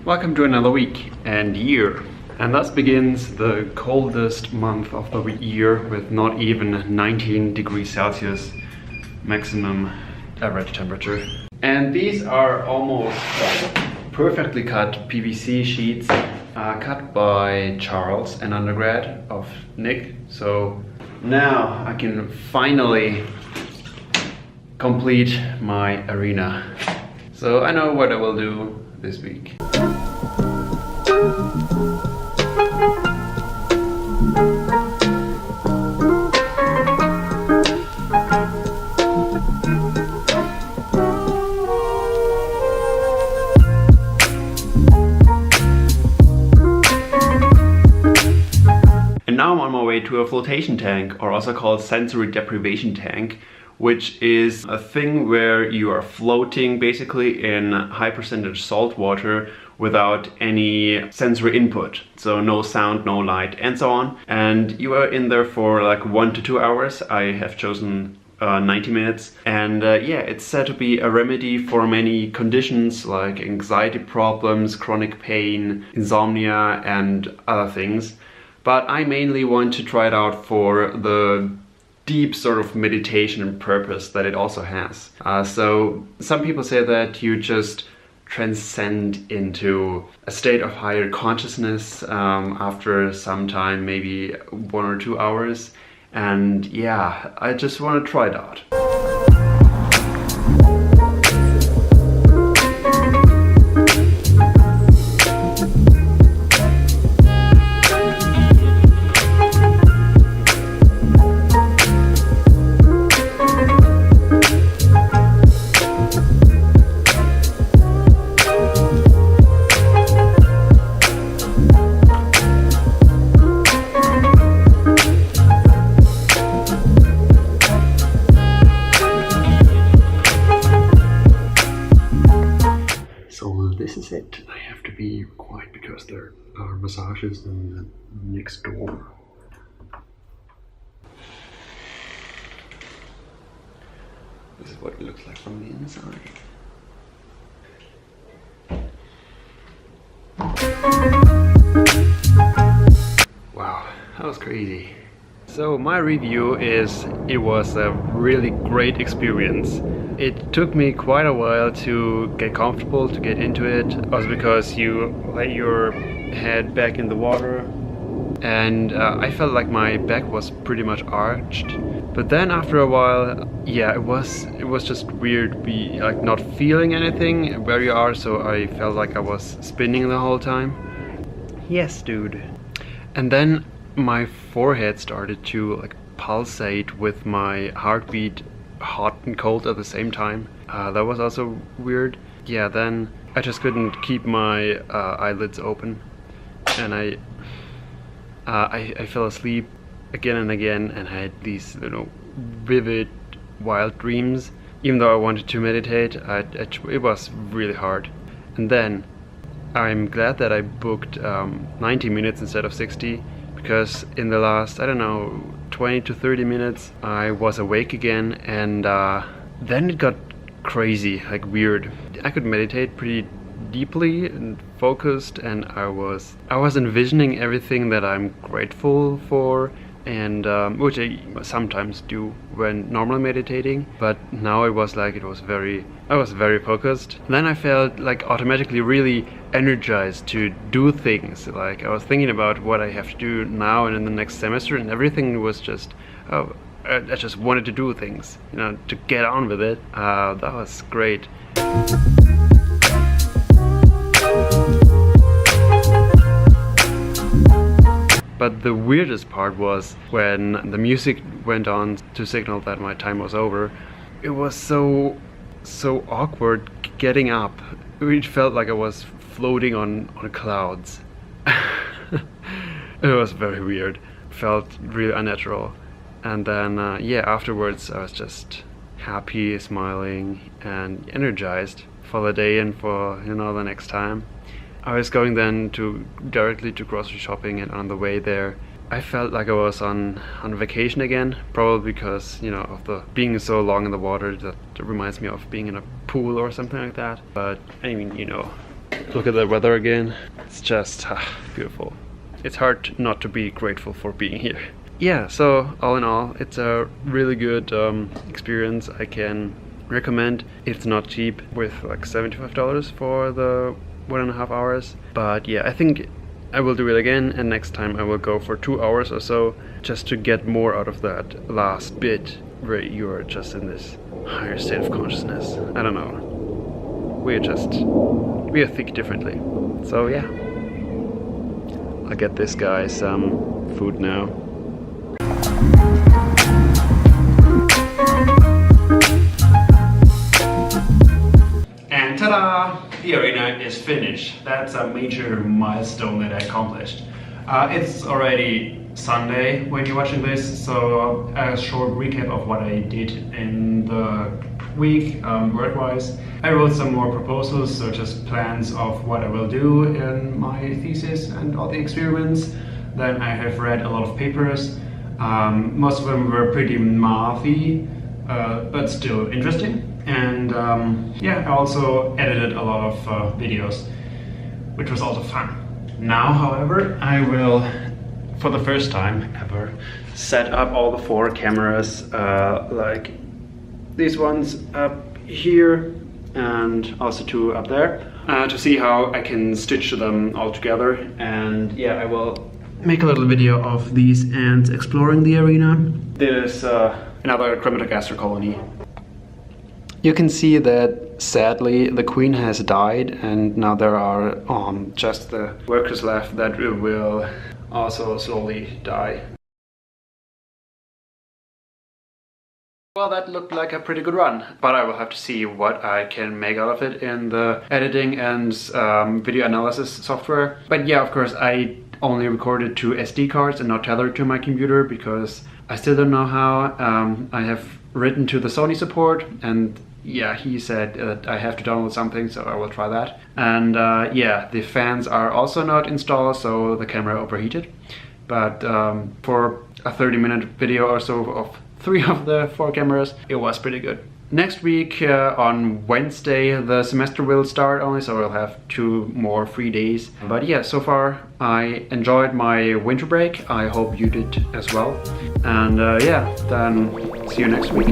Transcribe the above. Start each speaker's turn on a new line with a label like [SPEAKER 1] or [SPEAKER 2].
[SPEAKER 1] Welcome to another week and year. And thus begins the coldest month of the year with not even 19 degrees Celsius maximum average temperature. And these are almost perfectly cut PVC sheets cut by Charles, an undergrad of Nick. So now I can finally complete my arena. So I know what I will do this week. And now I'm on my way to a flotation tank, or also called sensory deprivation tank, which is a thing where you are floating basically in high percentage salt water without any sensory input. So no sound, no light, and so on. And you are in there for like 1 to 2 hours. I have chosen 90 minutes. And yeah, it's said to be a remedy for many conditions like anxiety problems, chronic pain, insomnia, and other things. But I mainly want to try it out for the deep sort of meditation purpose that it also has. So some people say that you just transcend into a state of higher consciousness after some time, maybe 1 or 2 hours. And yeah, I just want to try it out. This is it. I have to be quiet because there are massages in the next door. This is what it looks like from the inside. Wow, that was crazy. So my review is it was a really great experience. It took me quite a while to get comfortable, to get into it. Also because you lay your head back in the water and I felt like my back was pretty much arched. But then after a while, yeah, it was just weird, like not feeling anything where you are, so I felt like I was spinning the whole time. Yes, dude. And then my forehead started to like pulsate with my heartbeat hot and cold at the same time. That was also weird. Yeah, then I just couldn't keep my eyelids open, and I fell asleep again and again, and I had these, you know, vivid, wild dreams. Even though I wanted to meditate, it was really hard. And then I'm glad that I booked 90 minutes instead of 60. Because in the last, I don't know, 20 to 30 minutes, I was awake again, and then it got crazy, like weird. I could meditate pretty deeply and focused, and I was envisioning everything that I'm grateful for, and which I sometimes do when normally meditating, but now I was very focused. And then I felt like automatically really energized to do things. Like I was thinking about what I have to do now and in the next semester, and everything was just, I just wanted to do things, you know, to get on with it. That was great. But the weirdest part was when the music went on to signal that my time was over. It was so awkward getting up. It felt like I was floating on clouds. It was very weird. Felt really unnatural. And then yeah, afterwards I was just happy, smiling, and energized for the day and for, you know, the next time. I was going then directly to grocery shopping, and on the way there I felt like I was on vacation again, probably because, you know, of the being so long in the water. That reminds me of being in a pool or something like that. But I mean, you know, look at the weather again. It's just beautiful. It's hard not to be grateful for being here. Yeah, so all in all, it's a really good experience. I can recommend. It's not cheap, with like $75 for the 1.5 hours. But yeah, I think I will do it again, and next time I will go for 2 hours or so, just to get more out of that last bit where you are just in this higher state of consciousness. I don't know. We are think differently. So yeah, I'll get this guy some food now. And ta-da! The arena is finished. That's a major milestone that I accomplished. It's already Sunday when you're watching this, so a short recap of what I did in the week, work-wise. I wrote some more proposals, so just plans of what I will do in my thesis and all the experiments. Then I have read a lot of papers. Most of them were pretty mathy, but still interesting. And yeah, I also edited a lot of videos, which was also fun. Now, however, I will, for the first time ever, set up all the 4 cameras, like these ones up here and also 2 up there, to see how I can stitch them all together. And yeah, I will make a little video of these ants exploring the arena. There's another Crematogaster colony. You can see that sadly the queen has died, and now there are just the workers left that will also slowly die. Well, that looked like a pretty good run, but I will have to see what I can make out of it in the editing and video analysis software. But yeah, of course, I only recorded 2 SD cards and not tethered to my computer, because I still don't know how. I have written to the Sony support, and yeah, he said that I have to download something, so I will try that. And yeah, the fans are also not installed, so the camera overheated. But for a 30-minute video or so of 3 of the 4 cameras, it was pretty good. Next week, on Wednesday, the semester will start only, so I'll have 2 more free days. But yeah, so far I enjoyed my winter break. I hope you did as well. And yeah, then see you next week.